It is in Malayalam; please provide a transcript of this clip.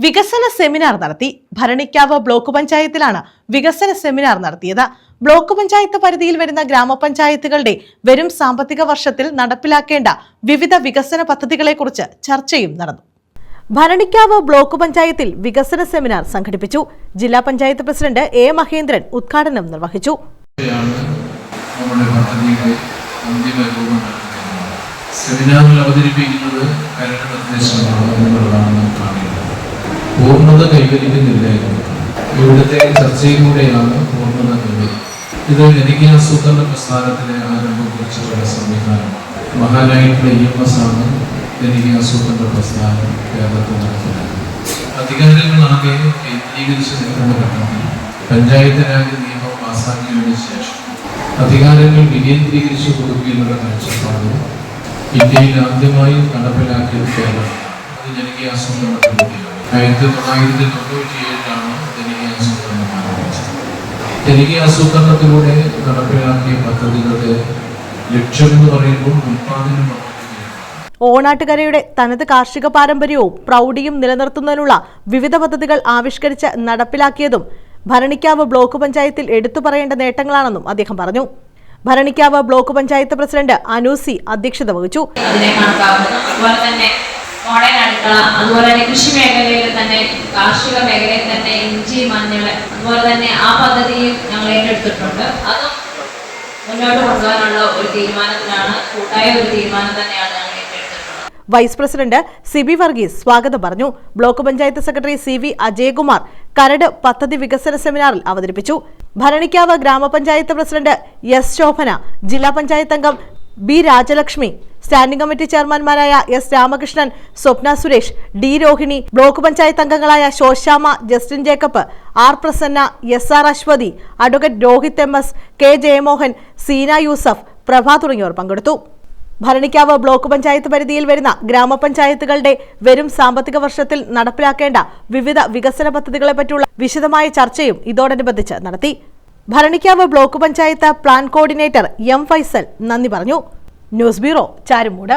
വികസന സെമിനാർ നടത്തി. ഭരണിക്കാവ് ബ്ലോക്ക് പഞ്ചായത്തിലാണ് വികസന സെമിനാർ നടത്തിയത്. ബ്ലോക്ക് പഞ്ചായത്ത് പരിധിയിൽ വരുന്ന ഗ്രാമപഞ്ചായത്തുകളുടെ വരും സാമ്പത്തിക വർഷത്തിൽ നടപ്പിലാക്കേണ്ട വിവിധ വികസന പദ്ധതികളെക്കുറിച്ച് ചർച്ചയും നടന്നു. ഭരണിക്കാവ് ബ്ലോക്ക് പഞ്ചായത്തിൽ വികസന സെമിനാർ സംഘടിപ്പിച്ചു. ജില്ലാ പഞ്ചായത്ത് പ്രസിഡന്റ് എ മഹേന്ദ്രൻ ഉദ്ഘാടനം നിർവഹിച്ചു. സെമിനാറിൽ അവതരിപ്പിക്കുന്നത് കരട് നിർദ്ദേശങ്ങളാണ് എന്നുള്ളതാണ് കാണുന്നത്. പൂർണ്ണത കൈവരിക്കുന്നില്ലായിരുന്നു. ഇവിടുത്തെ ചർച്ചയിലൂടെയാണ് പൂർണ്ണത കൈവരിക്കുന്നത്. ഇത് ജനകീയാസൂത്രണ പ്രസ്ഥാനത്തിലെ ആരംഭം കുറിച്ചുള്ള സംവിധാനമാണ്. മഹാനായിട്ടുള്ള EMS ആണ് ജനകീയാസൂത്രണ പ്രസ്ഥാനം കേരളത്തിൽ നടത്തുന്നത്. അധികാരങ്ങളാകെ കേന്ദ്രീകരിച്ച് നിൽക്കുന്ന ഘട്ടത്തിൽ പഞ്ചായത്ത് രാജ് നിയമം പാസാക്കിയതിനു ശേഷം അധികാരങ്ങൾ വികേന്ദ്രീകരിച്ചു കൊടുക്കുകയുള്ള കാഴ്ചപ്പാട് ഇന്ത്യയിൽ ആദ്യമായി നടപ്പിലാക്കിയത് കേരളമാണ്. അത് ജനകീയാസൂത്രണത്തിലൂടെയാണ്. 1997 ജനകീയാസൂത്രണം ആരംഭിച്ചത്. ജനകീയാസൂത്രണത്തിലൂടെ നടപ്പിലാക്കിയ പദ്ധതികളുടെ ലക്ഷ്യം എന്ന് പറയുമ്പോൾ ഉൽപ്പാദനം. ഓണാട്ടുകരയുടെ തനത് കാർഷിക പാരമ്പര്യവും പ്രൗഢിയും നിലനിർത്തുന്നതിനുള്ള വിവിധ പദ്ധതികൾ ആവിഷ്കരിച്ച് നടപ്പിലാക്കിയതും ഭരണിക്കാവ് ബ്ലോക്ക് പഞ്ചായത്തിൽ എടുത്തു പറയേണ്ട നേട്ടങ്ങളാണെന്നും അദ്ദേഹം പറഞ്ഞു. ഭരണിക്കാവ് ബ്ലോക്ക് പഞ്ചായത്ത് പ്രസിഡന്റ് അനൂസി അധ്യക്ഷത വഹിച്ചു. മോഡേൺ അടുക്കള, അതുപോലെ തന്നെ കൃഷി മേഖലയിൽ തന്നെ കാർഷിക മേഖലയിൽ തന്നെ ഇഞ്ചി, മഞ്ഞൾ, അതുപോലെ തന്നെ ആ പദ്ധതിയും ഞങ്ങൾ ഏറ്റെടുത്തിട്ടുണ്ട്. അതും മുന്നോട്ട് കൊണ്ടുപോകാനുള്ള ഒരു തീരുമാനത്തിലാണ്, കൂട്ടായ ഒരു തീരുമാനം തന്നെയാണ് ഞങ്ങൾ ഏറ്റെടുത്തിട്ടുള്ളത്. വൈസ് പ്രസിഡന്റ് സിബി വർഗീസ് സ്വാഗതം പറഞ്ഞു. Block panchayat secretary CV Ajayakumar കരട് പദ്ധതി വികസന സെമിനാറിൽ അവതരിപ്പിച്ചു. ഭരണിക്കാവ് ഗ്രാമപഞ്ചായത്ത് പ്രസിഡന്റ് S ശോഭന, ജില്ലാ പഞ്ചായത്ത് അംഗം B രാജലക്ഷ്മി, സ്റ്റാൻഡിംഗ് കമ്മിറ്റി ചെയർമാൻമാരായ S Ramakrishnan, Swapna Suresh, D Rohini, block panchayat അംഗങ്ങളായ Shoshama, Justin Jacob, R Prasanna, SR Aswathy, advocate Rohith MS, K Jayamohan, Seena Yusuf, Prabha തുടങ്ങിയവർ പങ്കെടുത്തു. ഭരണിക്കാവ് ബ്ലോക്ക് പഞ്ചായത്ത് പരിധിയിൽ വരുന്ന ഗ്രാമപഞ്ചായത്തുകളുടെ വരും സാമ്പത്തിക വർഷത്തിൽ നടപ്പിലാക്കേണ്ട വിവിധ വികസന പദ്ധതികളെ പറ്റിയുള്ള വിശദമായ ചർച്ചയും ഇതോടനുബന്ധിച്ച് നടത്തി. Bharanikkavu block panchayat plan coordinator M Faisal നന്ദി പറഞ്ഞു. News bureau, Charummood.